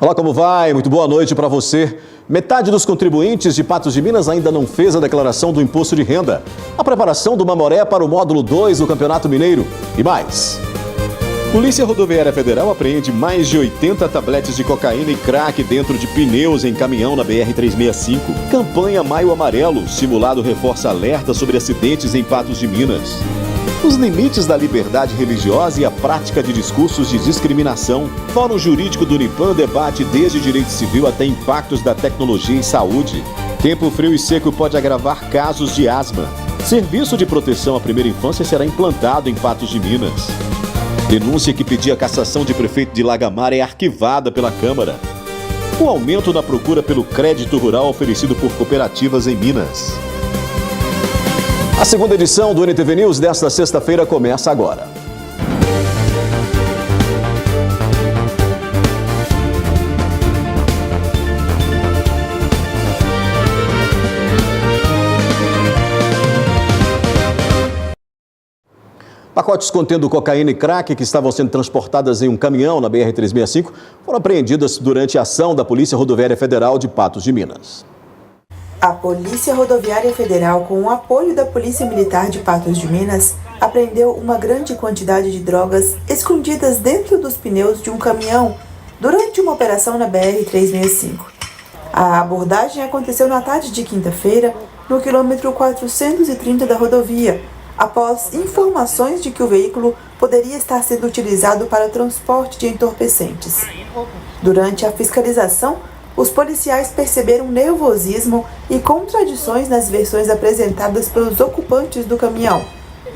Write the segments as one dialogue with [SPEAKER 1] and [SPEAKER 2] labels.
[SPEAKER 1] Olá, como vai? Muito boa noite para você. Metade dos contribuintes de Patos de Minas ainda não fez a declaração do imposto de renda. A preparação do Mamoré para o módulo 2 do Campeonato Mineiro. E mais. Polícia Rodoviária Federal apreende mais de 80 tabletes de cocaína e crack dentro de pneus em caminhão na BR-365. Campanha Maio Amarelo. Simulado reforça alerta sobre acidentes em Patos de Minas. Os limites da liberdade religiosa e a prática de discursos de discriminação. Fórum Jurídico do Unipam debate desde direito civil até impactos da tecnologia em saúde. Tempo frio e seco pode agravar casos de asma. Serviço de proteção à primeira infância será implantado em Patos de Minas. Denúncia que pedia a cassação de prefeito de Lagamar é arquivada pela Câmara. O aumento na procura pelo crédito rural oferecido por cooperativas em Minas. A segunda edição do NTV News desta sexta-feira começa agora. Pacotes contendo cocaína e crack que estavam sendo transportadas em um caminhão na BR-365 foram apreendidas durante a ação da Polícia Rodoviária Federal de Patos de Minas.
[SPEAKER 2] A Polícia Rodoviária Federal, com o apoio da Polícia Militar de Patos de Minas, apreendeu uma grande quantidade de drogas escondidas dentro dos pneus de um caminhão durante uma operação na BR-365. A abordagem aconteceu na tarde de quinta-feira, no quilômetro 430 da rodovia, após informações de que o veículo poderia estar sendo utilizado para transporte de entorpecentes. Durante a fiscalização, os policiais perceberam nervosismo e contradições nas versões apresentadas pelos ocupantes do caminhão,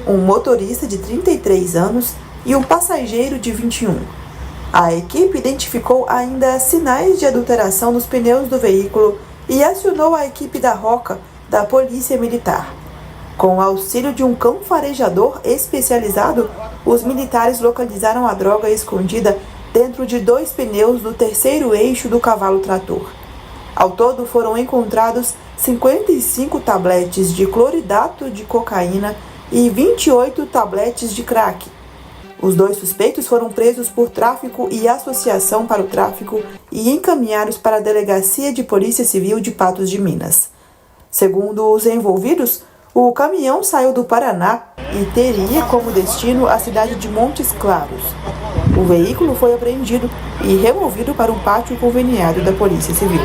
[SPEAKER 2] um motorista de 33 anos e um passageiro de 21. A equipe identificou ainda sinais de adulteração nos pneus do veículo e acionou a equipe da Roca, da Polícia Militar. Com o auxílio de um cão farejador especializado, os militares localizaram a droga escondida dentro de 2 pneus do terceiro eixo do cavalo trator. Ao todo foram encontrados 55 tabletes de cloridato de cocaína e 28 tabletes de crack. Os 2 suspeitos foram presos por tráfico e associação para o tráfico e encaminhados para a Delegacia de Polícia Civil de Patos de Minas. Segundo os envolvidos, o caminhão saiu do Paraná e teria como destino a cidade de Montes Claros. O veículo foi apreendido e removido para um pátio conveniado da Polícia Civil.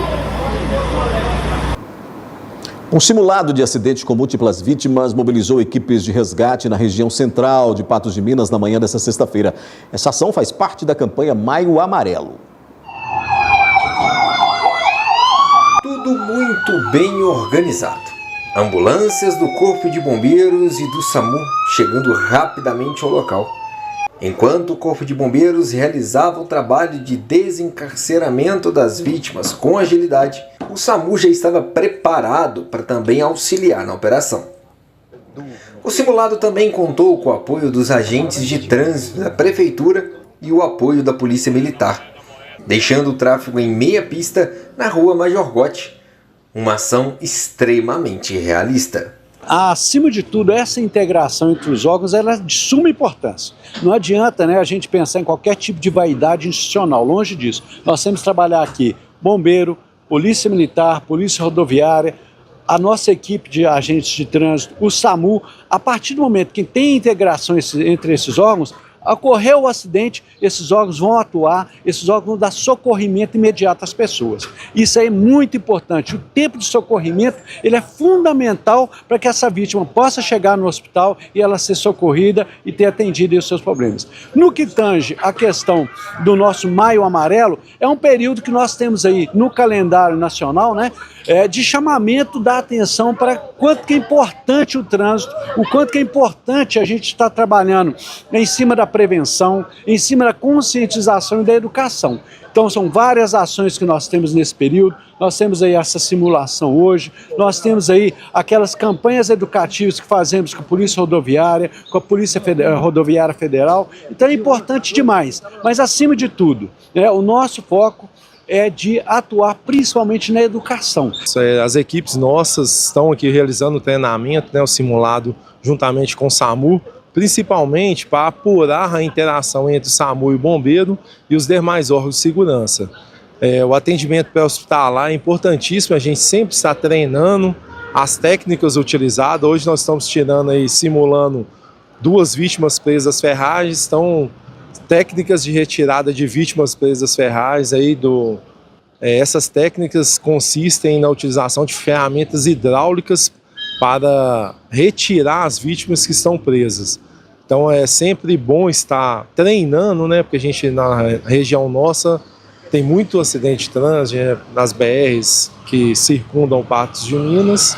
[SPEAKER 1] Um simulado de acidente com múltiplas vítimas mobilizou equipes de resgate na região central de Patos de Minas na manhã desta sexta-feira. Essa ação faz parte da campanha Maio Amarelo.
[SPEAKER 3] Tudo muito bem organizado. Ambulâncias do Corpo de Bombeiros e do SAMU chegando rapidamente ao local. Enquanto o Corpo de Bombeiros realizava o trabalho de desencarceramento das vítimas com agilidade, o SAMU já estava preparado para também auxiliar na operação. O simulado também contou com o apoio dos agentes de trânsito da Prefeitura e o apoio da Polícia Militar, deixando o tráfego em meia pista na Rua Major Gotti. Uma ação extremamente realista.
[SPEAKER 4] Acima de tudo, essa integração entre os órgãos é de suma importância. Não adianta, a gente pensar em qualquer tipo de vaidade institucional, longe disso. Nós temos que trabalhar aqui bombeiro, polícia militar, polícia rodoviária, a nossa equipe de agentes de trânsito, o SAMU. A partir do momento que tem integração entre esses órgãos, ocorreu o acidente, esses órgãos vão atuar, esses órgãos vão dar socorrimento imediato às pessoas. Isso aí é muito importante. O tempo de socorrimento ele é fundamental para que essa vítima possa chegar no hospital e ela ser socorrida e ter atendido os seus problemas. No que tange a questão do nosso Maio Amarelo, é um período que nós temos aí no calendário nacional, de chamamento da atenção para quanto que é importante o trânsito, o quanto que é importante a gente estar trabalhando em cima da prevenção, em cima da conscientização e da educação. Então são várias ações que nós temos nesse período, nós temos aí essa simulação hoje, nós temos aí aquelas campanhas educativas que fazemos com a Polícia Rodoviária, com a Polícia Rodoviária Federal, então é importante demais, mas acima de tudo, o nosso foco é de atuar principalmente na educação.
[SPEAKER 5] As equipes nossas estão aqui realizando o treinamento, o simulado juntamente com o SAMU, principalmente para apurar a interação entre o SAMU e o bombeiro e os demais órgãos de segurança. O atendimento pré-hospitalar é importantíssimo, a gente sempre está treinando as técnicas utilizadas. Hoje nós estamos tirando aí, simulando 2 vítimas presas às ferragens, então técnicas de retirada de vítimas presas às ferragens aí essas técnicas consistem na utilização de ferramentas hidráulicas para retirar as vítimas que estão presas. Então é sempre bom estar treinando, né? Porque a gente na região nossa tem muito acidente de trânsito nas BRs que circundam Patos de Minas,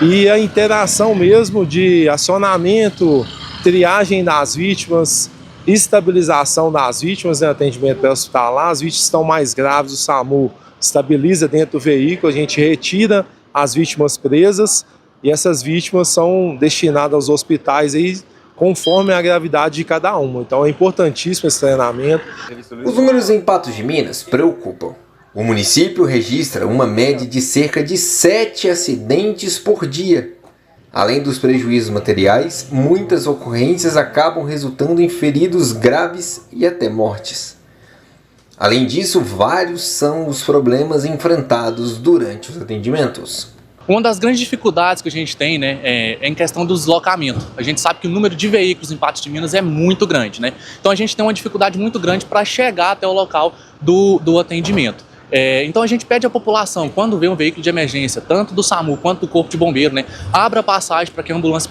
[SPEAKER 5] e a interação mesmo de acionamento, triagem das vítimas, estabilização das vítimas, né, atendimento pré-hospitalar. As vítimas estão mais graves, o SAMU estabiliza dentro do veículo, a gente retira as vítimas presas e essas vítimas são destinadas aos hospitais aí, conforme a gravidade de cada uma. Então é importantíssimo esse treinamento.
[SPEAKER 3] Os números em Patos de Minas preocupam. O município registra uma média de cerca de 7 acidentes por dia. Além dos prejuízos materiais, muitas ocorrências acabam resultando em feridos graves e até mortes. Além disso, vários são os problemas enfrentados durante os atendimentos.
[SPEAKER 6] Uma das grandes dificuldades que a gente tem, né, é em questão do deslocamento. A gente sabe que o número de veículos em Patos de Minas é muito grande, né? Então a gente tem uma dificuldade muito grande para chegar até o local do atendimento. Então a gente pede à população, quando vê um veículo de emergência, tanto do SAMU quanto do Corpo de Bombeiro, né, abra a passagem para que a ambulância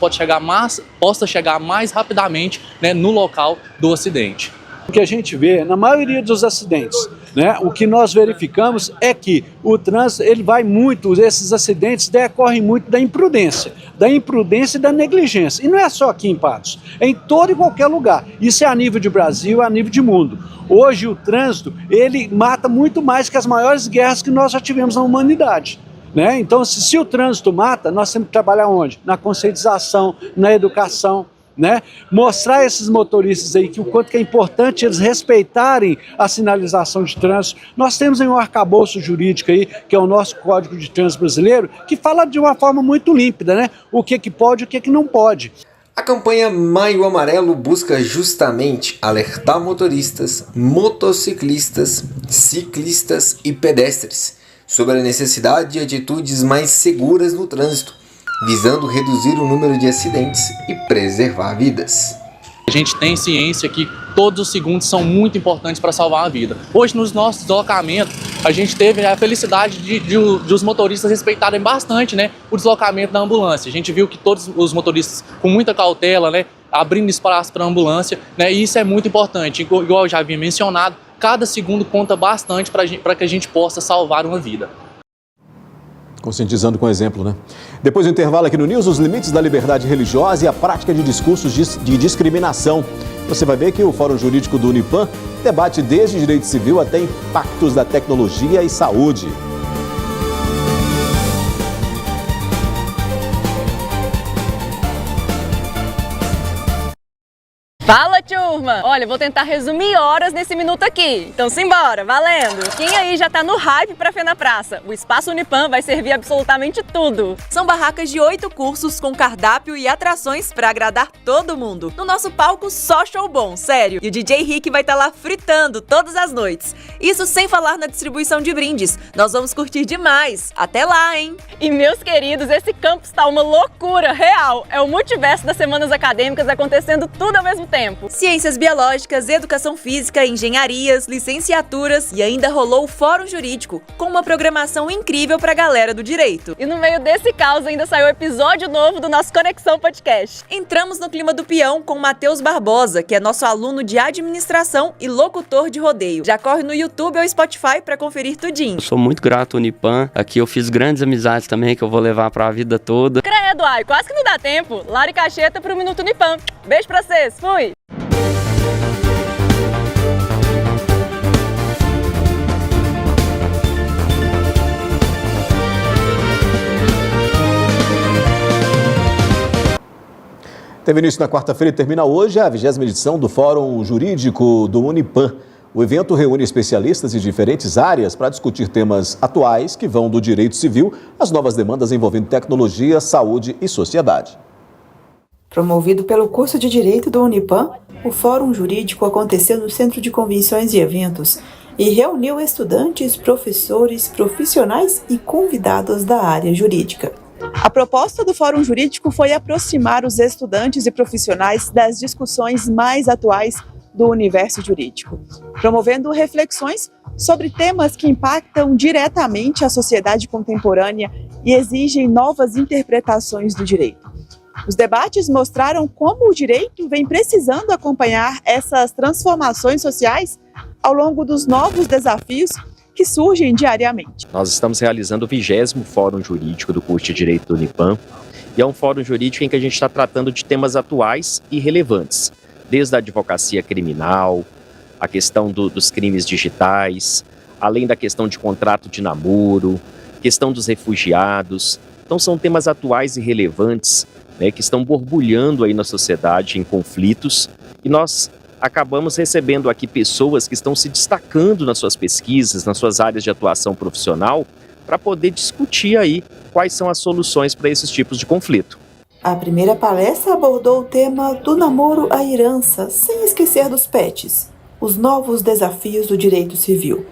[SPEAKER 6] possa chegar mais rapidamente, né, no local do acidente.
[SPEAKER 4] O que a gente vê na maioria dos acidentes, né, o que nós verificamos é que o trânsito, ele vai muito, esses acidentes decorrem muito da imprudência e da negligência. E não é só aqui em Patos, é em todo e qualquer lugar. Isso é a nível de Brasil, a nível de mundo. Hoje o trânsito, ele mata muito mais que as maiores guerras que nós já tivemos na humanidade. Né? Então, se o trânsito mata, nós temos que trabalhar onde? Na conscientização, na educação. Né? Mostrar a esses motoristas aí que o quanto que é importante eles respeitarem a sinalização de trânsito. Nós temos aí um arcabouço jurídico aí, que é o nosso Código de Trânsito Brasileiro, que fala de uma forma muito límpida, né? O que pode e o que não pode.
[SPEAKER 3] A campanha Maio Amarelo busca justamente alertar motoristas, motociclistas, ciclistas e pedestres sobre a necessidade de atitudes mais seguras no trânsito, visando reduzir o número de acidentes e preservar vidas.
[SPEAKER 6] A gente tem ciência que todos os segundos são muito importantes para salvar a vida. Hoje, nos nossos deslocamentos, a gente teve a felicidade de os motoristas respeitarem bastante, né, o deslocamento da ambulância. A gente viu que todos os motoristas, com muita cautela, né, abrindo espaço para a ambulância, né, e isso é muito importante. Igual eu já havia mencionado, cada segundo conta bastante para que a gente possa salvar uma vida.
[SPEAKER 1] Conscientizando com exemplo, né? Depois do intervalo aqui no News, os limites da liberdade religiosa e a prática de discursos de discriminação. Você vai ver que o Fórum Jurídico do Unipam debate desde direito civil até impactos da tecnologia e saúde.
[SPEAKER 7] Fala, turma! Olha, vou tentar resumir horas nesse minuto aqui. Então simbora, valendo! Quem aí já tá no hype pra Fé na Praça? O Espaço Unipam vai servir absolutamente tudo. São barracas de 8 cursos com cardápio e atrações pra agradar todo mundo. No nosso palco, só show bom, sério. E o DJ Rick vai estar lá fritando todas as noites. Isso sem falar na distribuição de brindes. Nós vamos curtir demais. Até lá, hein? E meus queridos, esse campus tá uma loucura real. É o multiverso das semanas acadêmicas acontecendo tudo ao mesmo tempo. Ciências biológicas, educação física, engenharias, licenciaturas e ainda rolou o Fórum Jurídico, com uma programação incrível pra galera do direito. E no meio desse caos ainda saiu um episódio novo do nosso Conexão Podcast. Entramos no clima do peão com Matheus Barbosa, que é nosso aluno de administração e locutor de rodeio. Já corre no YouTube ou Spotify pra conferir tudinho.
[SPEAKER 8] Sou muito grato ao Unipam. Aqui eu fiz grandes amizades também que eu vou levar pra vida toda.
[SPEAKER 7] Credo, ai, quase que não dá tempo. Lari Cacheta pro Minuto Unipam. Beijo pra vocês, fui!
[SPEAKER 1] Teve início na quarta-feira e termina hoje a 20ª edição do Fórum Jurídico do Unipam. O evento reúne especialistas de diferentes áreas para discutir temas atuais que vão do direito civil às novas demandas envolvendo tecnologia, saúde e sociedade.
[SPEAKER 2] Promovido pelo curso de Direito do Unipam, o Fórum Jurídico aconteceu no Centro de Convenções e Eventos e reuniu estudantes, professores, profissionais e convidados da área jurídica. A proposta do Fórum Jurídico foi aproximar os estudantes e profissionais das discussões mais atuais do universo jurídico, promovendo reflexões sobre temas que impactam diretamente a sociedade contemporânea e exigem novas interpretações do direito. Os debates mostraram como o direito vem precisando acompanhar essas transformações sociais ao longo dos novos desafios que surgem diariamente.
[SPEAKER 9] Nós estamos realizando o 20º Fórum Jurídico do curso de Direito do Unipam, e é um fórum jurídico em que a gente está tratando de temas atuais e relevantes, desde a advocacia criminal, a questão dos crimes digitais, além da questão de contrato de namoro, questão dos refugiados. Então são temas atuais e relevantes, né, que estão borbulhando aí na sociedade em conflitos, e nós acabamos recebendo aqui pessoas que estão se destacando nas suas pesquisas, nas suas áreas de atuação profissional, para poder discutir aí quais são as soluções para esses tipos de conflito.
[SPEAKER 2] A primeira palestra abordou o tema do namoro à herança, sem esquecer dos pets, os novos desafios do direito civil.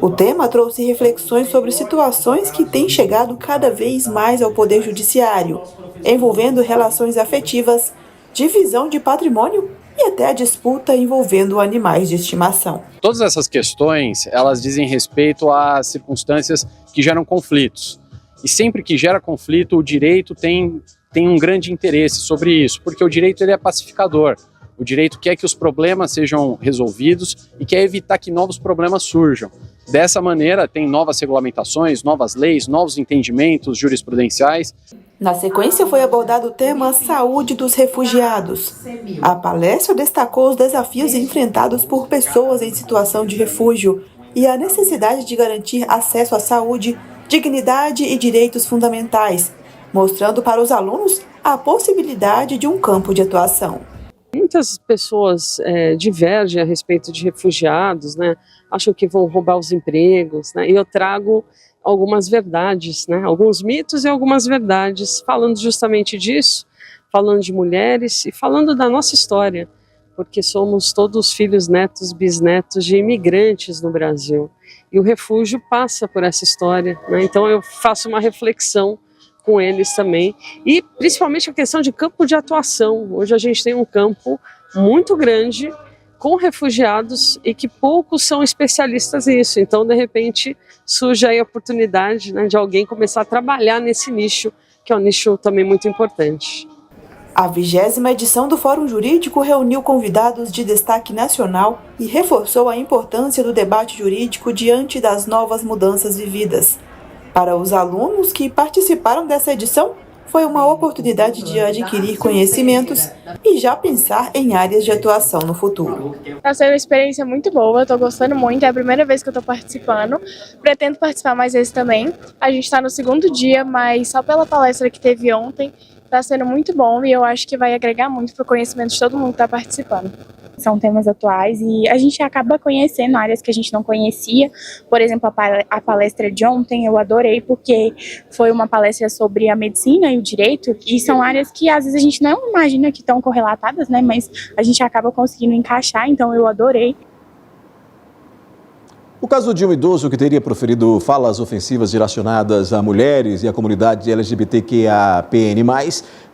[SPEAKER 2] O tema trouxe reflexões sobre situações que têm chegado cada vez mais ao Poder Judiciário, envolvendo relações afetivas, divisão de patrimônio e até a disputa envolvendo animais de estimação.
[SPEAKER 4] Todas essas questões, elas dizem respeito a circunstâncias que geram conflitos. E sempre que gera conflito, o direito tem um grande interesse sobre isso, porque o direito ele é pacificador. O direito quer que os problemas sejam resolvidos e quer evitar que novos problemas surjam. Dessa maneira, tem novas regulamentações, novas leis, novos entendimentos jurisprudenciais.
[SPEAKER 2] Na sequência, foi abordado o tema Saúde dos Refugiados. A palestra destacou os desafios enfrentados por pessoas em situação de refúgio e a necessidade de garantir acesso à saúde, dignidade e direitos fundamentais, mostrando para os alunos a possibilidade de um campo de atuação.
[SPEAKER 10] Muitas pessoas divergem a respeito de refugiados, né? Acham que vão roubar os empregos, né? E eu trago algumas verdades, né? Alguns mitos e algumas verdades, falando justamente disso, falando de mulheres e falando da nossa história, porque somos todos filhos, netos, bisnetos de imigrantes no Brasil. E o refúgio passa por essa história, né? Então eu faço uma reflexão com eles também, e principalmente a questão de campo de atuação. Hoje a gente tem um campo muito grande com refugiados e que poucos são especialistas nisso, então de repente surge aí a oportunidade, né, de alguém começar a trabalhar nesse nicho, que é um nicho também muito importante.
[SPEAKER 2] A 20ª edição do Fórum Jurídico reuniu convidados de destaque nacional e reforçou a importância do debate jurídico diante das novas mudanças vividas. Para os alunos que participaram dessa edição, foi uma oportunidade de adquirir conhecimentos e já pensar em áreas de atuação no futuro.
[SPEAKER 11] Está sendo uma experiência muito boa, estou gostando muito, é a primeira vez que eu estou participando, pretendo participar mais vezes também. A gente está no 2º dia, mas só pela palestra que teve ontem, está sendo muito bom e eu acho que vai agregar muito para o conhecimento de todo mundo que está participando. São temas atuais e a gente acaba conhecendo áreas que a gente não conhecia. Por exemplo, a palestra de ontem eu adorei porque foi uma palestra sobre a medicina e o direito, e são áreas que às vezes a gente não imagina que estão correlatadas, né? Mas a gente acaba conseguindo encaixar, então eu adorei.
[SPEAKER 1] O caso de um idoso que teria proferido falas ofensivas direcionadas a mulheres e à comunidade LGBTQIAPN+,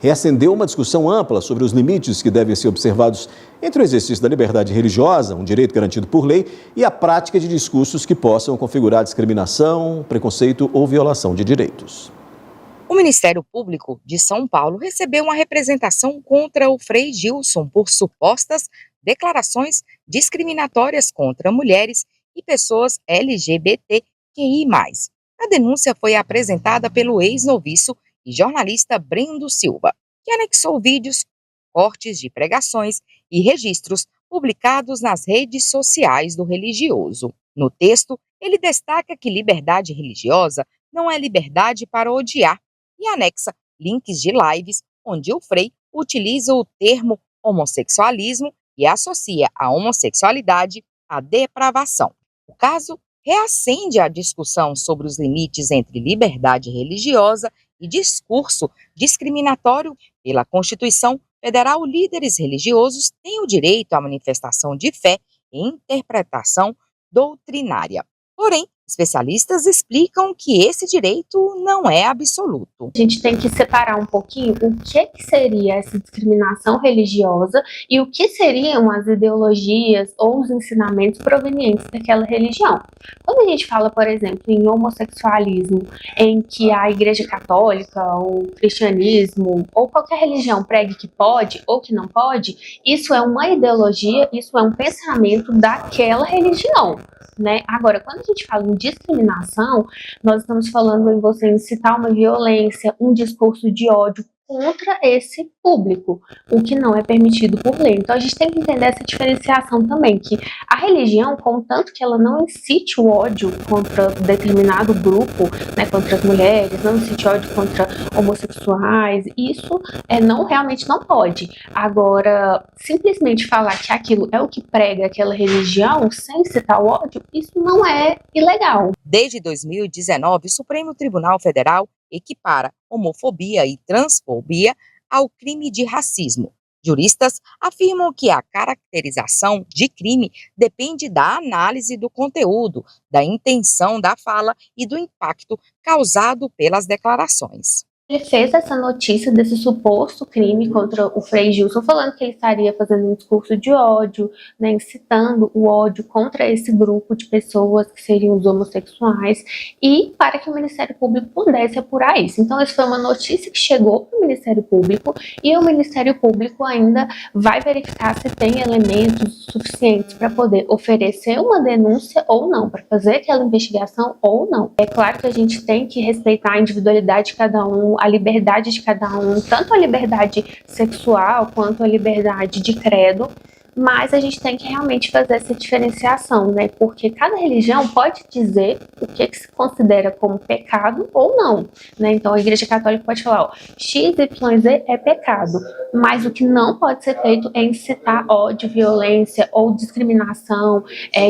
[SPEAKER 1] reacendeu uma discussão ampla sobre os limites que devem ser observados entre o exercício da liberdade religiosa, um direito garantido por lei, e a prática de discursos que possam configurar discriminação, preconceito ou violação de direitos.
[SPEAKER 12] O Ministério Público de São Paulo recebeu uma representação contra o Frei Gilson por supostas declarações discriminatórias contra mulheres e pessoas LGBTQI+. A denúncia foi apresentada pelo ex-noviço e jornalista Brendo Silva, que anexou vídeos, cortes de pregações e registros publicados nas redes sociais do religioso. No texto, ele destaca que liberdade religiosa não é liberdade para odiar e anexa links de lives onde o Frei utiliza o termo homossexualismo e associa a homossexualidade à depravação. O caso reacende a discussão sobre os limites entre liberdade religiosa e discurso discriminatório. Pela Constituição Federal, líderes religiosos têm o direito à manifestação de fé e interpretação doutrinária. Porém, especialistas explicam que esse direito não é absoluto.
[SPEAKER 13] A gente tem que separar um pouquinho o que seria essa discriminação religiosa e o que seriam as ideologias ou os ensinamentos provenientes daquela religião. Quando a gente fala, por exemplo, em homossexualismo, em que a Igreja Católica, ou cristianismo, ou qualquer religião pregue que pode ou que não pode, isso é uma ideologia, isso é um pensamento daquela religião. Né? Agora, quando a gente fala em discriminação, nós estamos falando em você incitar uma violência, um discurso de ódio contra esse público, o que não é permitido por lei. Então a gente tem que entender essa diferenciação também, que a religião, contanto que ela não incite o ódio contra determinado grupo, né, contra as mulheres, não incite ódio contra homossexuais, isso realmente não pode. Agora, simplesmente falar que aquilo é o que prega aquela religião, sem incitar o ódio, isso não é ilegal.
[SPEAKER 12] Desde 2019, o Supremo Tribunal Federal equipara homofobia e transfobia ao crime de racismo. Juristas afirmam que a caracterização de crime depende da análise do conteúdo, da intenção da fala e do impacto causado pelas declarações.
[SPEAKER 13] Ele fez essa notícia desse suposto crime contra o Frei Gilson, falando que ele estaria fazendo um discurso de ódio, né, incitando o ódio contra esse grupo de pessoas que seriam os homossexuais, e para que o Ministério Público pudesse apurar isso. Então, essa foi uma notícia que chegou para o Ministério Público, e o Ministério Público ainda vai verificar se tem elementos suficientes para poder oferecer uma denúncia ou não, para fazer aquela investigação ou não. É claro que a gente tem que respeitar a individualidade de cada um, a liberdade de cada um, tanto a liberdade sexual quanto a liberdade de credo, mas a gente tem que realmente fazer essa diferenciação, né? Porque cada religião pode dizer o que se considera como pecado ou não, né? Então a Igreja Católica pode falar, ó, XYZ é pecado, mas o que não pode ser feito é incitar ódio, violência ou discriminação,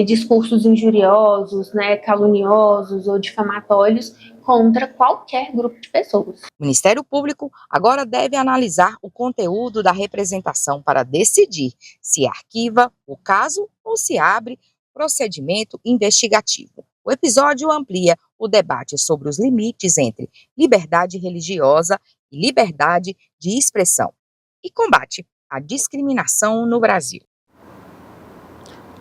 [SPEAKER 13] discursos injuriosos, né, caluniosos ou difamatórios contra qualquer grupo de pessoas.
[SPEAKER 12] O Ministério Público agora deve analisar o conteúdo da representação para decidir se arquiva o caso ou se abre procedimento investigativo. O episódio amplia o debate sobre os limites entre liberdade religiosa e liberdade de expressão e combate à discriminação no Brasil.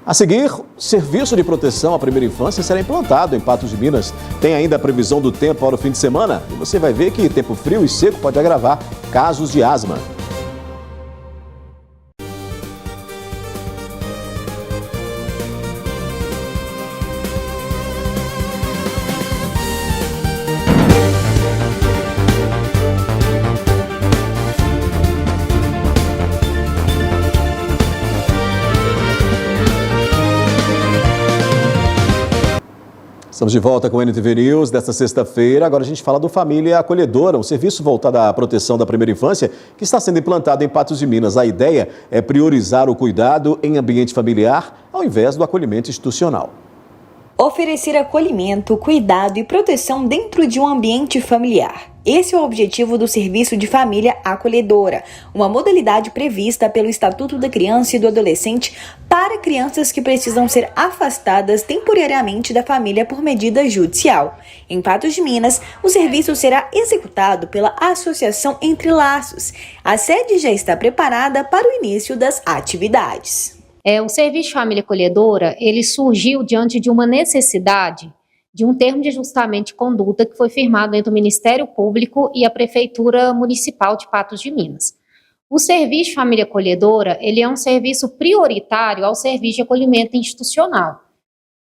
[SPEAKER 1] A seguir, serviço de proteção à primeira infância será implantado em Patos de Minas. Tem ainda a previsão do tempo para o fim de semana e você vai ver que tempo frio e seco pode agravar casos de asma. Estamos de volta com o NTV News desta sexta-feira. Agora a gente fala do Família Acolhedora, um serviço voltado à proteção da primeira infância que está sendo implantado em Patos de Minas. A ideia é priorizar o cuidado em ambiente familiar ao invés do acolhimento institucional.
[SPEAKER 14] Oferecer acolhimento, cuidado e proteção dentro de um ambiente familiar. Esse é o objetivo do Serviço de Família Acolhedora, uma modalidade prevista pelo Estatuto da Criança e do Adolescente para crianças que precisam ser afastadas temporariamente da família por medida judicial. Em Patos de Minas, o serviço será executado pela Associação Entre Laços. A sede já está preparada para o início das atividades.
[SPEAKER 15] O Serviço de Família Acolhedora, ele surgiu diante de uma necessidade de um termo de ajustamento de conduta que foi firmado entre o Ministério Público e a Prefeitura Municipal de Patos de Minas. O Serviço de Família Acolhedora, ele é um serviço prioritário ao serviço de acolhimento institucional.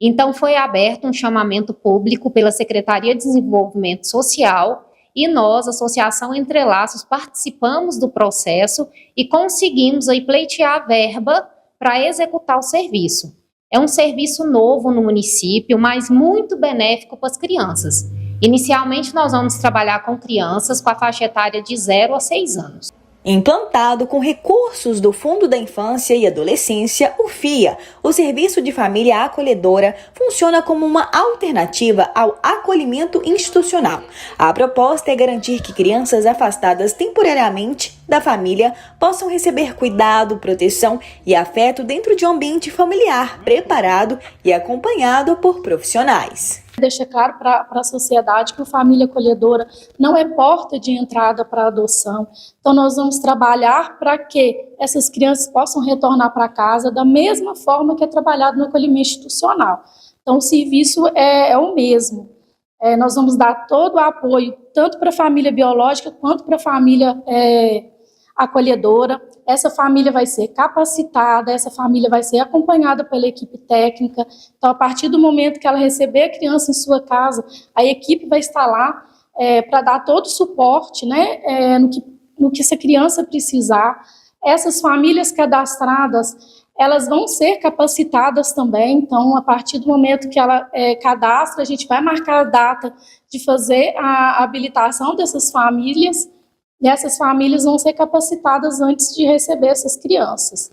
[SPEAKER 15] Então, foi aberto um chamamento público pela Secretaria de Desenvolvimento Social e nós, Associação Entre Laços, participamos do processo e conseguimos aí pleitear verba para executar o serviço. É um serviço novo no município, mas muito benéfico para as crianças. Inicialmente, nós vamos trabalhar com crianças com a faixa etária de 0 a 6 anos.
[SPEAKER 14] Implantado com recursos do Fundo da Infância e Adolescência, o FIA, o Serviço de Família Acolhedora, funciona como uma alternativa ao acolhimento institucional. A proposta é garantir que crianças afastadas temporariamente da família possam receber cuidado, proteção e afeto dentro de um ambiente familiar, preparado e acompanhado por profissionais.
[SPEAKER 16] Deixa claro para a sociedade que a família acolhedora não é porta de entrada para a adoção. Então, nós vamos trabalhar para que essas crianças possam retornar para casa da mesma forma que é trabalhado no acolhimento institucional. Então, o serviço é o mesmo. Nós vamos dar todo o apoio, tanto para a família biológica quanto para a família acolhedora. Essa família vai ser capacitada, essa família vai ser acompanhada pela equipe técnica. Então, a partir do momento que ela receber a criança em sua casa, a equipe vai estar lá para dar todo o suporte, né, no que essa criança precisar. Essas famílias cadastradas, elas vão ser capacitadas também. Então, a partir do momento que ela cadastra, a gente vai marcar a data de fazer a habilitação dessas famílias. E essas famílias vão ser capacitadas antes de receber essas crianças.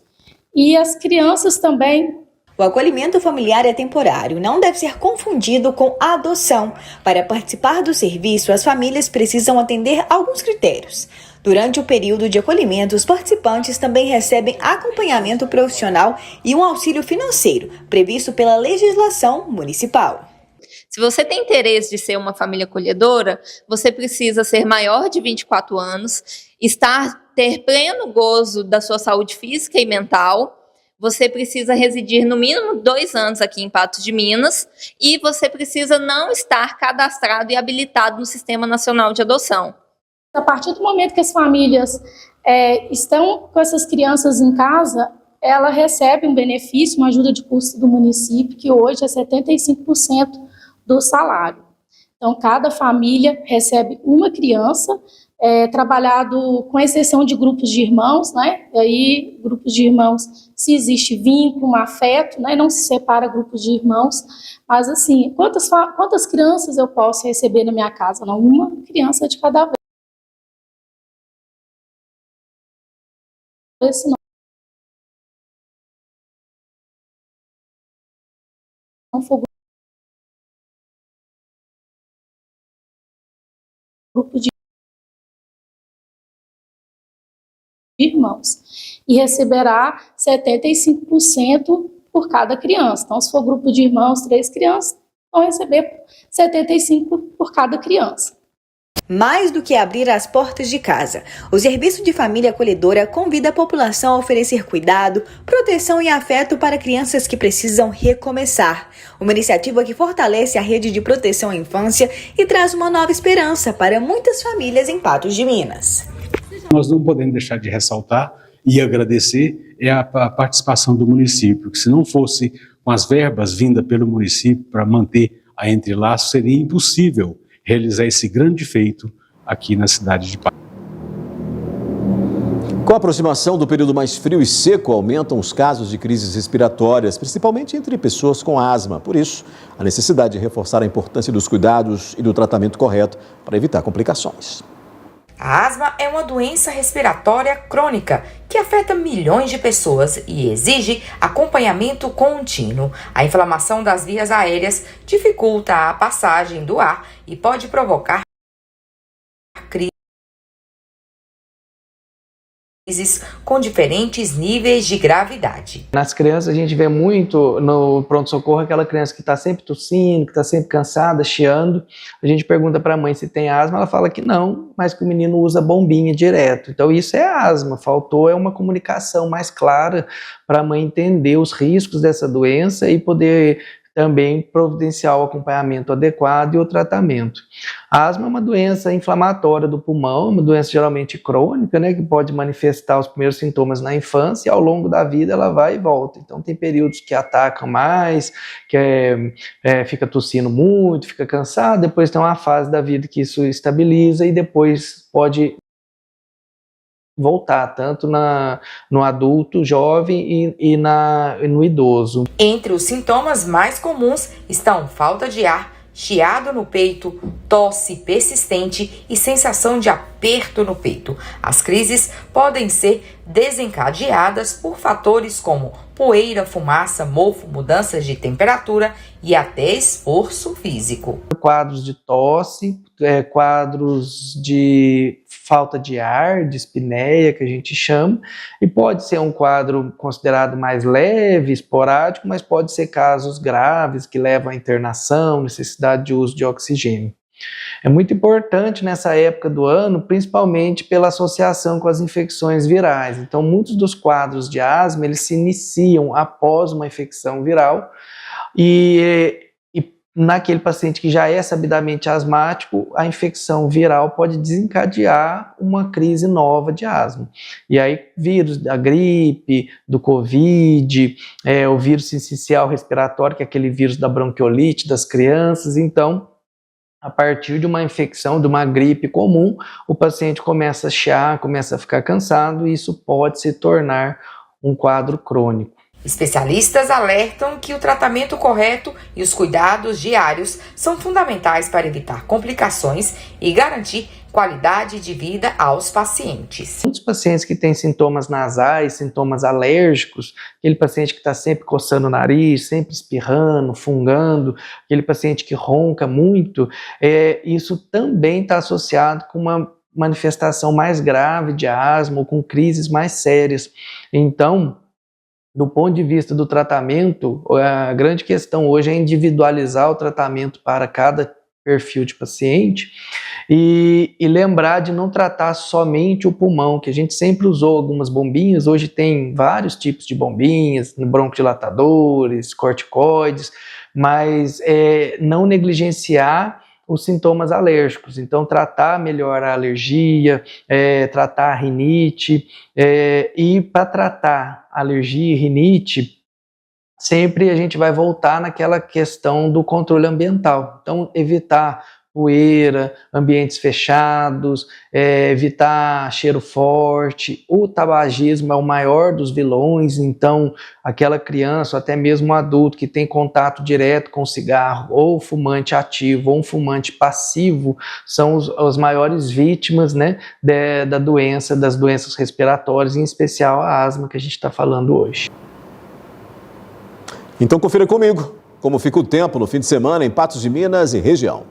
[SPEAKER 16] E as crianças também...
[SPEAKER 14] O acolhimento familiar é temporário, não deve ser confundido com a adoção. Para participar do serviço, as famílias precisam atender alguns critérios. Durante o período de acolhimento, os participantes também recebem acompanhamento profissional e um auxílio financeiro, previsto pela legislação municipal.
[SPEAKER 17] Se você tem interesse de ser uma família acolhedora, você precisa ser maior de 24 anos, ter pleno gozo da sua saúde física e mental, você precisa residir no mínimo 2 anos aqui em Patos de Minas e você precisa não estar cadastrado e habilitado no Sistema Nacional de Adoção.
[SPEAKER 16] A partir do momento que as famílias estão com essas crianças em casa, ela recebe um benefício, uma ajuda de custo do município, que hoje é 75% do salário. Então, cada família recebe uma criança, trabalhado com exceção de grupos de irmãos, né? E aí, grupos de irmãos, se existe vínculo, um afeto, né? Não se separa grupos de irmãos, mas assim, quantas crianças eu posso receber na minha casa? Não, uma criança de cada vez. Esse não for grupo de irmãos e receberá 75% por cada criança. Então, se for grupo de irmãos, 3 crianças, vão receber 75% por cada criança.
[SPEAKER 14] Mais do que abrir as portas de casa, o Serviço de Família Acolhedora convida a população a oferecer cuidado, proteção e afeto para crianças que precisam recomeçar. Uma iniciativa que fortalece a rede de proteção à infância e traz uma nova esperança para muitas famílias em Patos de Minas.
[SPEAKER 4] Nós não podemos deixar de ressaltar e agradecer a participação do município, que se não fosse com as verbas vindas pelo município para manter a Entrelaços, seria impossível realizar esse grande feito aqui na cidade de Patos.
[SPEAKER 1] Com a aproximação do período mais frio e seco, aumentam os casos de crises respiratórias, principalmente entre pessoas com asma. Por isso, a necessidade de reforçar a importância dos cuidados e do tratamento correto para evitar complicações.
[SPEAKER 12] A asma é uma doença respiratória crônica que afeta milhões de pessoas e exige acompanhamento contínuo. A inflamação das vias aéreas dificulta a passagem do ar e pode provocar crises com diferentes níveis de gravidade.
[SPEAKER 18] Nas crianças a gente vê muito no pronto-socorro aquela criança que está sempre tossindo, que está sempre cansada, chiando. A gente pergunta para a mãe se tem asma, ela fala que não, mas que o menino usa bombinha direto. Então isso é asma, faltou uma comunicação mais clara para a mãe entender os riscos dessa doença e poder também providenciar o acompanhamento adequado e o tratamento. A asma é uma doença inflamatória do pulmão, uma doença geralmente crônica, né, que pode manifestar os primeiros sintomas na infância e ao longo da vida ela vai e volta. Então tem períodos que atacam mais, que fica tossindo muito, fica cansado, depois tem uma fase da vida que isso estabiliza e depois pode voltar, tanto no adulto, jovem e no idoso.
[SPEAKER 12] Entre os sintomas mais comuns estão falta de ar, chiado no peito, tosse persistente e sensação de aperto no peito. As crises podem ser desencadeadas por fatores como poeira, fumaça, mofo, mudanças de temperatura e até esforço físico.
[SPEAKER 18] Quadros de tosse, quadros de falta de ar, dispneia, que a gente chama, e pode ser um quadro considerado mais leve, esporádico, mas pode ser casos graves que levam à internação, necessidade de uso de oxigênio. É muito importante nessa época do ano, principalmente pela associação com as infecções virais. Então, muitos dos quadros de asma, eles se iniciam após uma infecção viral e naquele paciente que já é sabidamente asmático, a infecção viral pode desencadear uma crise nova de asma. E aí, vírus da gripe, do Covid, o vírus sincicial respiratório, que é aquele vírus da bronquiolite das crianças. Então, a partir de uma infecção, de uma gripe comum, o paciente começa a chiar, começa a ficar cansado e isso pode se tornar um quadro crônico.
[SPEAKER 12] Especialistas alertam que o tratamento correto e os cuidados diários são fundamentais para evitar complicações e garantir qualidade de vida aos pacientes.
[SPEAKER 18] Muitos pacientes que têm sintomas nasais, sintomas alérgicos, aquele paciente que está sempre coçando o nariz, sempre espirrando, fungando, aquele paciente que ronca muito, isso também está associado com uma manifestação mais grave de asma ou com crises mais sérias. Então, do ponto de vista do tratamento, a grande questão hoje é individualizar o tratamento para cada perfil de paciente e lembrar de não tratar somente o pulmão, que a gente sempre usou algumas bombinhas, hoje tem vários tipos de bombinhas, broncodilatadores, corticoides, mas não negligenciar os sintomas alérgicos, então tratar melhor a alergia, tratar a rinite, e para tratar alergia e rinite, sempre a gente vai voltar naquela questão do controle ambiental, então evitar poeira, ambientes fechados, evitar cheiro forte. O tabagismo é o maior dos vilões, então aquela criança, ou até mesmo um adulto que tem contato direto com cigarro, ou fumante ativo, ou um fumante passivo, são as maiores vítimas, né, das doenças respiratórias, em especial a asma que a gente está falando hoje.
[SPEAKER 1] Então confira comigo como fica o tempo no fim de semana em Patos de Minas e região.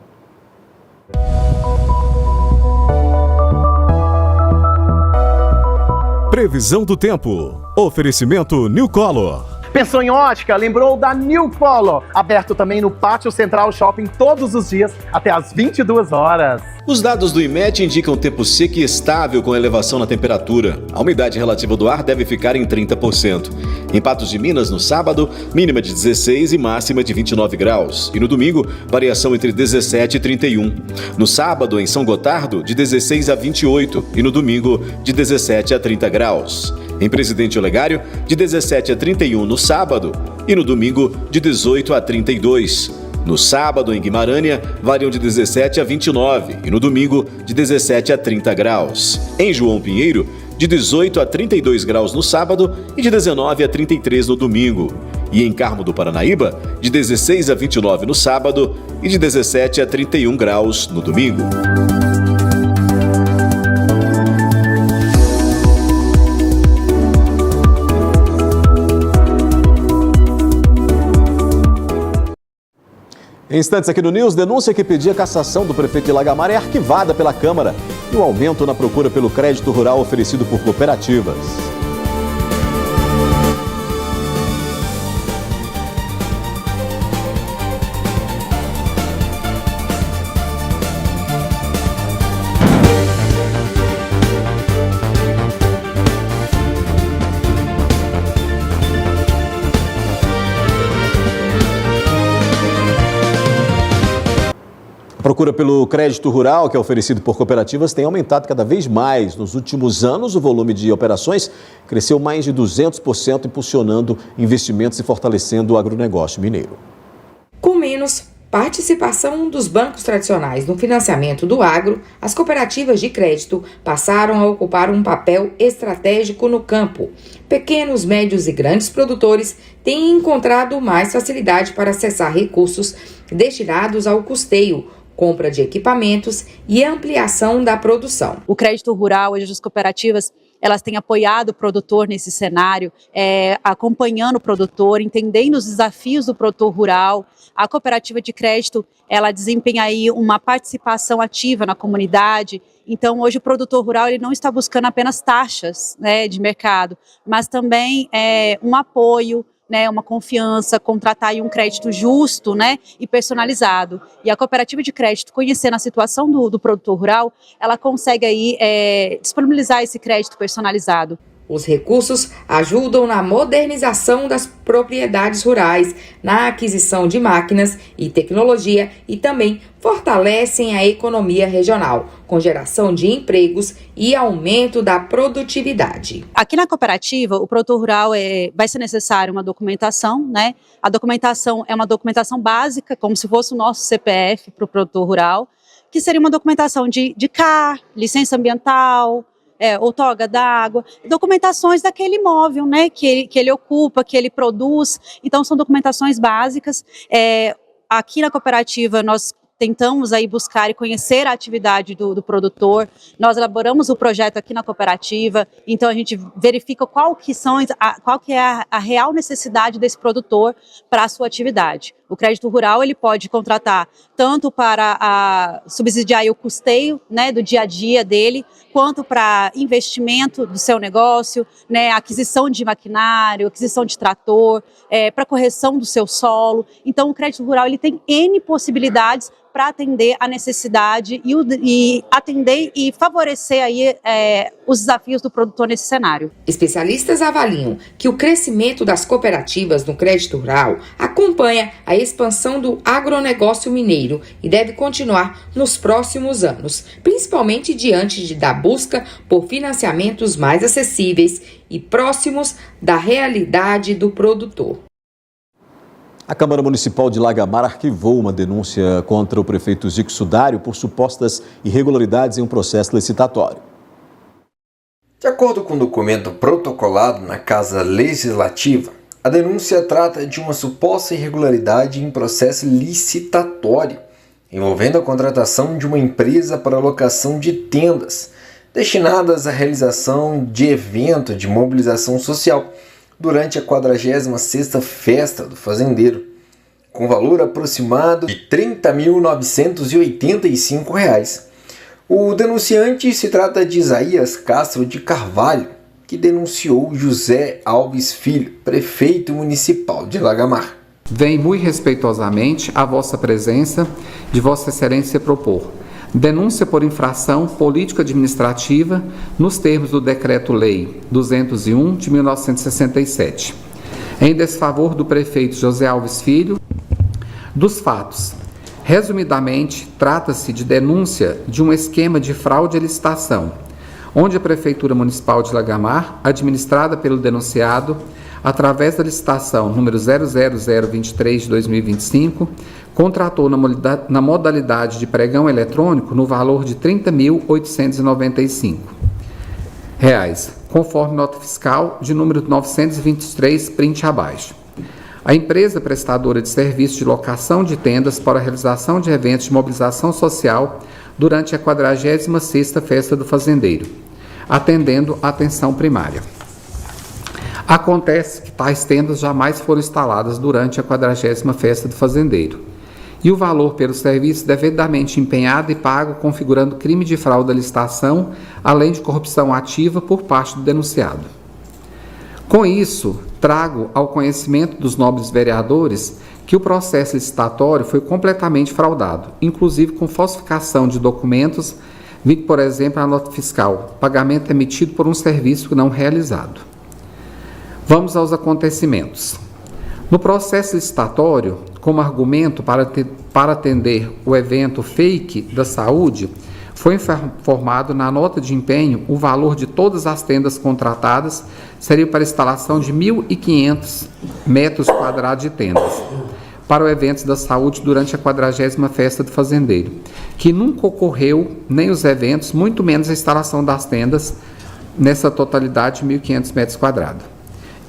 [SPEAKER 19] Previsão do tempo. Oferecimento New Color.
[SPEAKER 20] Pensou em ótica? Lembrou da New Color, aberto também no Pátio Central Shopping todos os dias até às 22 horas.
[SPEAKER 1] Os dados do IMET indicam tempo seco e estável com elevação na temperatura. A umidade relativa do ar deve ficar em 30%. Em Patos de Minas, no sábado, mínima de 16 e máxima de 29 graus. E no domingo, variação entre 17 e 31. No sábado, em São Gotardo, de 16 a 28. E no domingo, de 17 a 30 graus. Em Presidente Olegário, de 17 a 31 no sábado e no domingo, de 18 a 32. No sábado, em Guimarães, variam de 17 a 29 e no domingo, de 17 a 30 graus. Em João Pinheiro, de 18 a 32 graus no sábado e de 19 a 33 no domingo. E em Carmo do Paranaíba, de 16 a 29 no sábado e de 17 a 31 graus no domingo. Em instantes aqui no News, denúncia que pedia cassação do prefeito de Lagamar é arquivada pela Câmara e o aumento na procura pelo crédito rural oferecido por cooperativas. A procura pelo crédito rural, que é oferecido por cooperativas, tem aumentado cada vez mais. Nos últimos anos, o volume de operações cresceu mais de 200%, impulsionando investimentos e fortalecendo o agronegócio mineiro.
[SPEAKER 12] Com menos participação dos bancos tradicionais no financiamento do agro, as cooperativas de crédito passaram a ocupar um papel estratégico no campo. Pequenos, médios e grandes produtores têm encontrado mais facilidade para acessar recursos destinados ao custeio, compra de equipamentos e ampliação da produção.
[SPEAKER 21] O crédito rural, hoje as cooperativas, elas têm apoiado o produtor nesse cenário, acompanhando o produtor, entendendo os desafios do produtor rural. A cooperativa de crédito, ela desempenha aí uma participação ativa na comunidade. Então, hoje o produtor rural ele não está buscando apenas taxas, né, de mercado, mas também um apoio, né, uma confiança, contratar aí um crédito justo, né, e personalizado. E a cooperativa de crédito, conhecendo a situação do produtor rural, ela consegue aí disponibilizar esse crédito personalizado.
[SPEAKER 12] Os recursos ajudam na modernização das propriedades rurais, na aquisição de máquinas e tecnologia e também fortalecem a economia regional, com geração de empregos e aumento da produtividade.
[SPEAKER 21] Aqui na cooperativa, o produtor rural vai ser necessário uma documentação, né? A documentação é uma documentação básica, como se fosse o nosso CPF para o produtor rural, que seria uma documentação de CAR, licença ambiental, outorga d'água, documentações daquele imóvel, né, que ele ocupa, que ele produz. Então são documentações básicas. Aqui na cooperativa nós tentamos aí buscar e conhecer a atividade do produtor. Nós elaboramos o projeto aqui na cooperativa, então a gente verifica qual que é a real necessidade desse produtor para a sua atividade. O crédito rural ele pode contratar tanto para subsidiar o custeio, né, do dia a dia dele, quanto para investimento do seu negócio, né, aquisição de maquinário, aquisição de trator, para correção do seu solo. Então o crédito rural ele tem N possibilidades para atender a necessidade e atender e favorecer aí, os desafios do produtor nesse cenário.
[SPEAKER 12] Especialistas avaliam que o crescimento das cooperativas no crédito rural acompanha a expansão do agronegócio mineiro e deve continuar nos próximos anos, principalmente diante da busca por financiamentos mais acessíveis e próximos da realidade do produtor.
[SPEAKER 1] A Câmara Municipal de Lagamar arquivou uma denúncia contra o prefeito Zico Sudário por supostas irregularidades em um processo licitatório.
[SPEAKER 3] De acordo com o documento protocolado na Casa Legislativa, a denúncia trata de uma suposta irregularidade em processo licitatório, envolvendo a contratação de uma empresa para locação de tendas, destinadas à realização de evento de mobilização social, durante a 46ª Festa do Fazendeiro, com valor aproximado de R$ 30.985. O denunciante se trata de Isaías Castro de Carvalho, que denunciou José Alves Filho, prefeito municipal de Lagamar.
[SPEAKER 22] Venho muito respeitosamente à vossa presença de Vossa Excelência propor denúncia por infração político-administrativa nos termos do Decreto-Lei 201 de 1967, em desfavor do prefeito José Alves Filho, dos fatos. Resumidamente, trata-se de denúncia de um esquema de fraude à licitação, onde a Prefeitura Municipal de Lagamar, administrada pelo denunciado, através da licitação número 00023 de 2025, contratou na modalidade de pregão eletrônico no valor de R$ 30.895, conforme nota fiscal de número 923, print abaixo. A empresa prestadora de serviços de locação de tendas para a realização de eventos de mobilização social durante a 46ª Festa do Fazendeiro, atendendo a atenção primária. Acontece que tais tendas jamais foram instaladas durante a 40ª Festa do Fazendeiro, e o valor pelo serviço devidamente empenhado e pago, configurando crime de fraude à licitação, além de corrupção ativa por parte do denunciado. Com isso, trago ao conhecimento dos nobres vereadores que o processo licitatório foi completamente fraudado, inclusive com falsificação de documentos, vindo, por exemplo, a nota fiscal, pagamento emitido por um serviço não realizado. Vamos aos acontecimentos. No processo licitatório, como argumento para atender o evento fake da saúde, foi informado na nota de empenho o valor de todas as tendas contratadas seria para a instalação de 1.500 metros quadrados de tendas para o evento da saúde durante a 40ª Festa do Fazendeiro, que nunca ocorreu nem os eventos, muito menos a instalação das tendas nessa totalidade de 1.500 metros quadrados.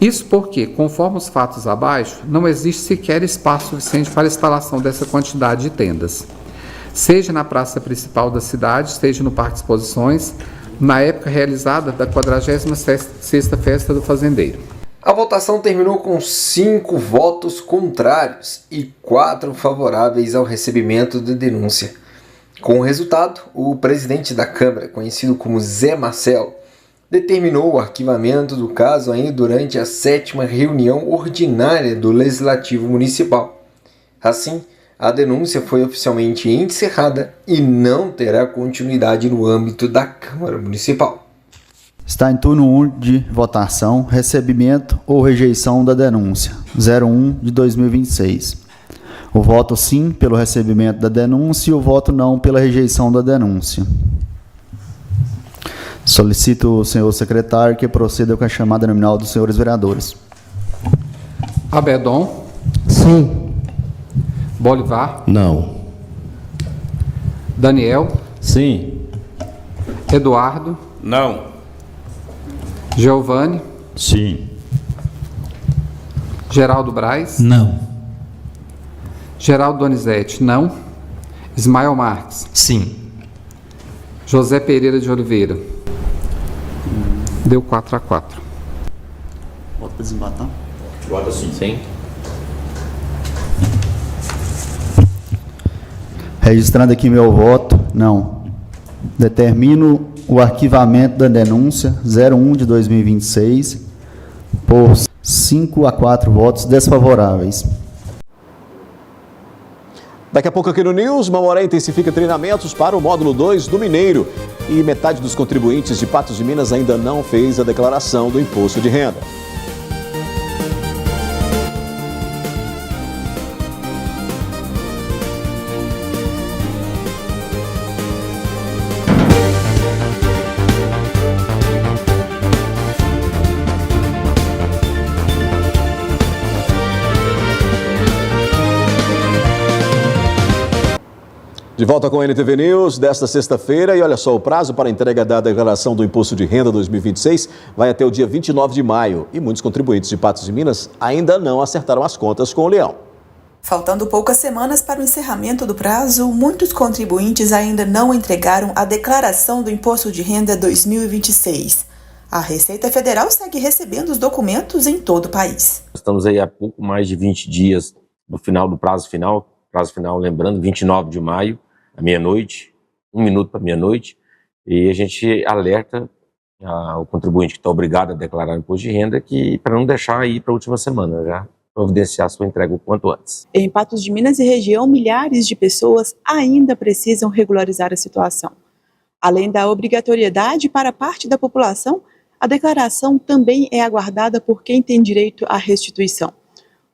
[SPEAKER 22] Isso porque, conforme os fatos abaixo, não existe sequer espaço suficiente para a instalação dessa quantidade de tendas. seja na praça principal da cidade, seja no Parque de Exposições, na época realizada da 46ª Festa do Fazendeiro.
[SPEAKER 3] A votação terminou com 5 votos contrários e 4 favoráveis ao recebimento da denúncia. Com o resultado, o presidente da Câmara, conhecido como Zé Marcelo, determinou o arquivamento do caso ainda durante a 7ª reunião ordinária do Legislativo Municipal. Assim, a denúncia foi oficialmente encerrada e não terá continuidade no âmbito da Câmara Municipal.
[SPEAKER 5] Está em turno 1 de votação, recebimento ou rejeição da denúncia, 01 de 2026. O voto sim pelo recebimento da denúncia e o voto não pela rejeição da denúncia. Solicito o senhor secretário que proceda com a chamada nominal dos senhores vereadores.
[SPEAKER 22] Abedon?
[SPEAKER 6] Sim.
[SPEAKER 22] Bolivar?
[SPEAKER 6] Não.
[SPEAKER 22] Daniel?
[SPEAKER 6] Sim.
[SPEAKER 22] Eduardo?
[SPEAKER 6] Não.
[SPEAKER 22] Giovanni?
[SPEAKER 6] Sim.
[SPEAKER 22] Geraldo Braz?
[SPEAKER 6] Não.
[SPEAKER 22] Geraldo Donizete? Não. Ismael Marques?
[SPEAKER 6] Sim.
[SPEAKER 22] José Pereira de Oliveira? Deu 4-4.
[SPEAKER 5] Voto para desempatar?
[SPEAKER 6] Voto sim. Sim.
[SPEAKER 5] Registrando aqui meu voto, não. Determino o arquivamento da denúncia 01 de 2026 por 5 a 4 votos desfavoráveis.
[SPEAKER 1] Daqui a pouco aqui no News, Mamoré intensifica treinamentos para o módulo 2 do Mineiro e metade dos contribuintes de Patos de Minas ainda não fez a declaração do imposto de renda. De volta com o NTV News desta sexta-feira e olha só, o prazo para a entrega da declaração do Imposto de Renda 2026 vai até o dia 29 de maio e muitos contribuintes de Patos de Minas ainda não acertaram as contas com o Leão.
[SPEAKER 2] Faltando poucas semanas para o encerramento do prazo, muitos contribuintes ainda não entregaram a declaração do Imposto de Renda 2026. A Receita Federal segue recebendo os documentos em todo o país.
[SPEAKER 23] Estamos aí há pouco mais de 20 dias do final do prazo final, lembrando, 29 de maio, à meia-noite, 1 minuto para meia-noite, e a gente alerta o contribuinte que está obrigado a declarar o imposto de renda que para não deixar aí para a última semana, já providenciar sua entrega o quanto antes.
[SPEAKER 2] Em Patos de Minas e região, milhares de pessoas ainda precisam regularizar a situação. Além da obrigatoriedade para parte da população, a declaração também é aguardada por quem tem direito à restituição.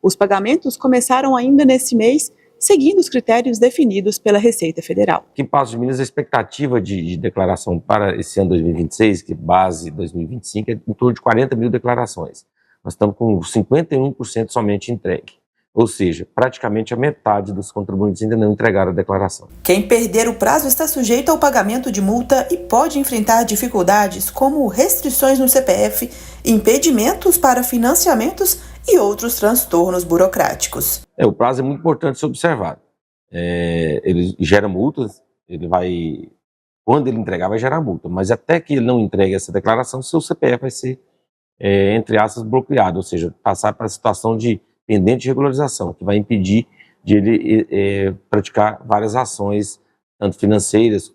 [SPEAKER 2] Os pagamentos começaram ainda nesse mês, seguindo os critérios definidos pela Receita Federal.
[SPEAKER 23] Aqui em Patos de Minas, a expectativa de declaração para esse ano 2026, que base 2025, é em torno de 40 mil declarações. Nós estamos com 51% somente entregue. Ou seja, praticamente a metade dos contribuintes ainda não entregaram a declaração.
[SPEAKER 2] Quem perder o prazo está sujeito ao pagamento de multa e pode enfrentar dificuldades como restrições no CPF, impedimentos para financiamentos e outros transtornos burocráticos.
[SPEAKER 23] O prazo é muito importante ser observado. Ele gera multas, quando ele entregar vai gerar multa, mas até que ele não entregue essa declaração, seu CPF vai ser, entre aspas, bloqueado, ou seja, passar para a situação de pendente de regularização, que vai impedir de ele praticar várias ações, tanto financeiras,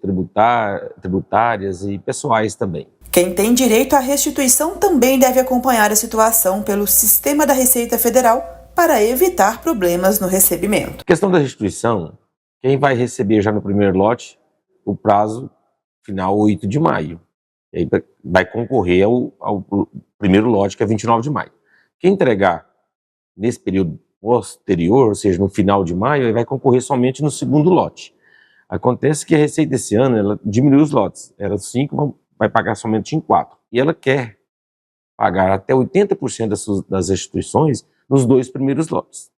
[SPEAKER 23] tributárias e pessoais também.
[SPEAKER 2] Quem tem direito à restituição também deve acompanhar a situação pelo sistema da Receita Federal para evitar problemas no recebimento.
[SPEAKER 23] A questão da restituição, quem vai receber já no primeiro lote, o prazo final 8 de maio. E aí vai concorrer ao primeiro lote, que é 29 de maio. Quem entregar nesse período posterior, ou seja, no final de maio, ele vai concorrer somente no segundo lote. Acontece que a Receita esse ano ela diminuiu os lotes, era 5, vai pagar somente em 4. E ela quer pagar até 80% das restituições nos 2 primeiros lotes.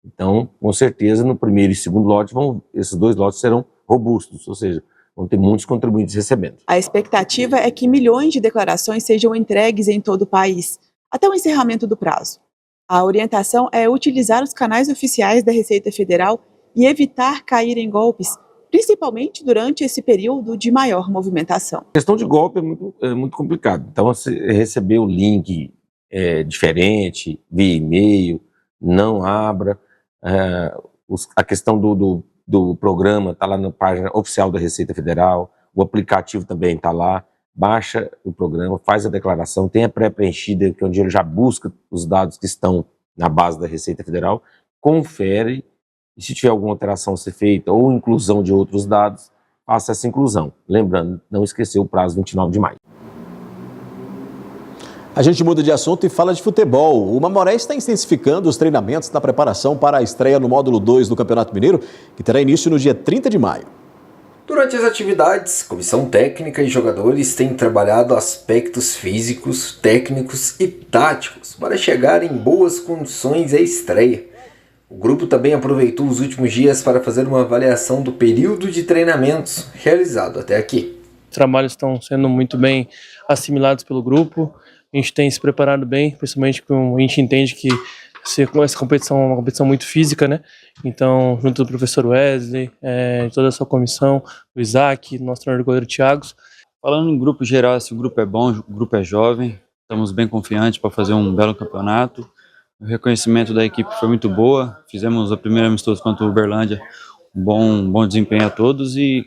[SPEAKER 23] Então, com certeza, no primeiro e segundo lote, esses 2 lotes serão robustos, ou seja, vão ter muitos contribuintes recebendo.
[SPEAKER 2] A expectativa é que milhões de declarações sejam entregues em todo o país, até o encerramento do prazo. A orientação é utilizar os canais oficiais da Receita Federal e evitar cair em golpes,
[SPEAKER 7] principalmente durante esse período de maior movimentação.
[SPEAKER 23] A questão de golpe é muito complicado. Então, você receber o link diferente, via e-mail, não abra. A questão do programa está lá na página oficial da Receita Federal, o aplicativo também está lá. Baixa o programa, faz a declaração, tem a pré-preenchida, que é onde ele já busca os dados que estão na base da Receita Federal, confere, e se tiver alguma alteração a ser feita ou inclusão de outros dados, faça essa inclusão. Lembrando, não esquecer o prazo 29 de maio.
[SPEAKER 1] A gente muda de assunto e fala de futebol. O Mamoré está intensificando os treinamentos na preparação para a estreia no módulo 2 do Campeonato Mineiro, que terá início no dia 30 de maio.
[SPEAKER 3] Durante as atividades, comissão técnica e jogadores têm trabalhado aspectos físicos, técnicos e táticos para chegar em boas condições à estreia. O grupo também aproveitou os últimos dias para fazer uma avaliação do período de treinamentos realizado até aqui.
[SPEAKER 8] Os trabalhos estão sendo muito bem assimilados pelo grupo, a gente tem se preparado bem, principalmente porque a gente entende que essa competição é uma competição muito física, né? Então, junto do professor Wesley, toda a sua comissão, o Isaac, nosso treinador goleiro Thiago.
[SPEAKER 6] Falando em grupo geral, assim, o grupo é bom, o grupo é jovem, estamos bem confiantes para fazer um belo campeonato. O reconhecimento da equipe foi muito boa, fizemos a primeira amistoso contra o Uberlândia, um bom desempenho a todos e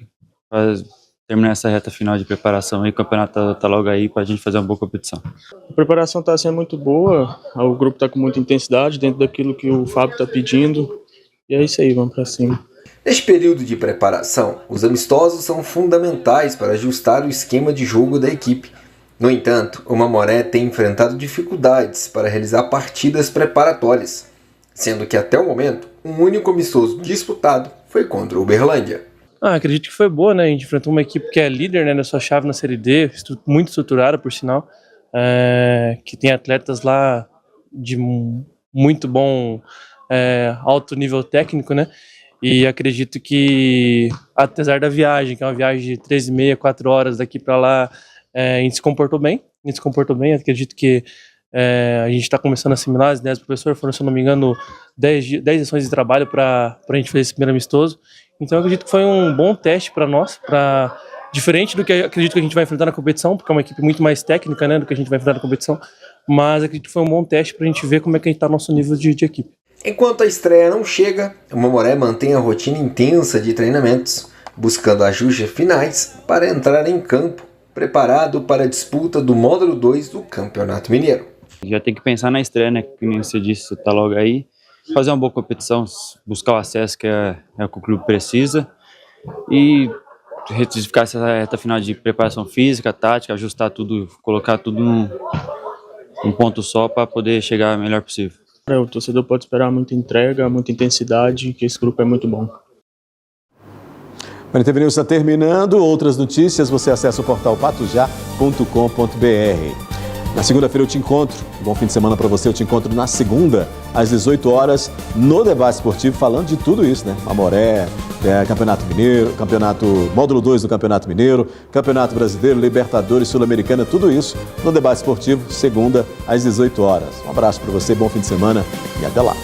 [SPEAKER 6] terminar essa reta final de preparação aí, o campeonato tá logo aí para a gente fazer uma boa competição.
[SPEAKER 8] A preparação está sendo muito boa, o grupo está com muita intensidade dentro daquilo que o Fábio está pedindo, e é isso aí, vamos para cima.
[SPEAKER 3] Neste período de preparação, os amistosos são fundamentais para ajustar o esquema de jogo da equipe. No entanto, o Mamoré tem enfrentado dificuldades para realizar partidas preparatórias, sendo que até o momento, um único amistoso disputado foi contra o Uberlândia.
[SPEAKER 8] Acredito que foi boa, né? A gente enfrentou uma equipe que é líder, né, na sua chave na Série D, muito estruturada, por sinal, que tem atletas lá de muito bom alto nível técnico, né? E acredito que, apesar da viagem, que é uma viagem de 3,5, 4 horas daqui para lá, a gente se comportou bem. Acredito que a gente está começando a assimilar as ideias do professor. Foram, se eu não me engano, 10 lições de trabalho para a gente fazer esse primeiro amistoso. Então eu acredito que foi um bom teste para nós, diferente do que acredito que a gente vai enfrentar na competição, porque é uma equipe muito mais técnica, né, do que a gente vai enfrentar na competição, mas acredito que foi um bom teste para a gente ver como é que a gente está no nosso nível de equipe.
[SPEAKER 3] Enquanto a estreia não chega, o Mamoré mantém a rotina intensa de treinamentos, buscando ajustes finais para entrar em campo, preparado para a disputa do módulo 2 do Campeonato Mineiro.
[SPEAKER 6] Já tem que pensar na estreia, né, que nem você disse, tá logo aí, fazer uma boa competição, buscar o acesso que é o que o clube precisa e retificar essa reta final de preparação física, tática, ajustar tudo, colocar tudo num ponto só para poder chegar o melhor possível.
[SPEAKER 8] O torcedor pode esperar muita entrega, muita intensidade, que esse grupo é muito bom.
[SPEAKER 1] O NTV News está terminando. Outras notícias você acessa o portal patosjá.com.br. Na segunda-feira eu te encontro. Bom fim de semana para você. Eu te encontro na segunda, às 18 horas, no Debate Esportivo, falando de tudo isso, né? Mamoré, Campeonato Mineiro, módulo 2 do Campeonato Mineiro, Campeonato Brasileiro, Libertadores, Sul-Americana, tudo isso no Debate Esportivo, segunda, às 18 horas. Um abraço para você, bom fim de semana e até lá.